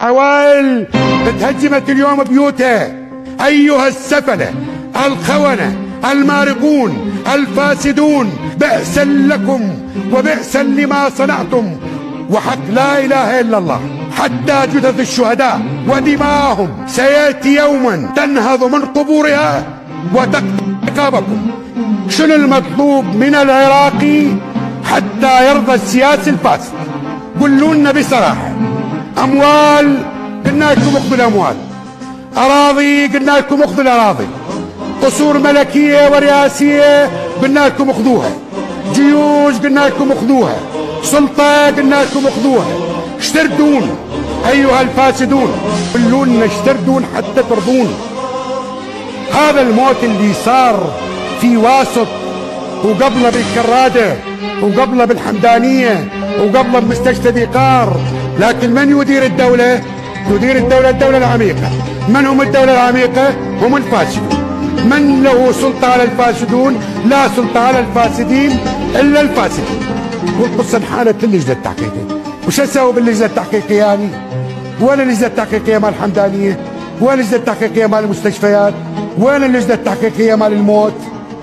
عوائل تهجمت اليوم بيوتها. أيها السفلة الخونة المارقون الفاسدون، بئسا لكم وبئسا لما صنعتم، وحق لا إله إلا الله حتى جثث الشهداء ودماءهم سيأتي يوما تنهض من قبورها وتقطع رقابكم. شنو المطلوب من العراقي حتى يرضى السياسي الفاسد؟ قولوا لنا بصراحة. أموال قلنا لكم اخذوا الأموال، أراضي قلنا لكم اخذوا الأراضي، قصور ملكية ورئاسية قلنا لكم اخذوها، جيوش قلنا لكم اخذوها، سلطة قلنا لكم اخذوها. اشتردون أيها الفاسدون، قولوا لنا اشتردون حتى ترضون. هذا الموت اللي صار في واسط وقبله بالكرادة وقبله بالحمدانية وقبله بمستشفى ذيقار، لكن من يدير الدولة؟ تدير الدولة العميقة. من هم الدولة العميقة؟ هم الفاسدون. من له سلطة على الفاسدون؟ لا سلطة على الفاسدين إلا الفاسدين. والقصة انحالت للجنة التحقيقية. وش اسوي باللجنة التحقيقية يعني؟ وين اللجنة التحقيقية مال الحمدانية؟ وين اللجنة التحقيقية مال المستشفيات؟ وين اللجنة التحقيقية مال الموت؟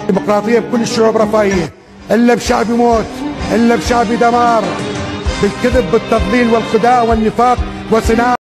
ديمقراطية بكل الشعوب رفاهية، إلا بشعب موت، إلا بشعب دمار، بالكذب بالتضليل والخداع والنفاق وصناعة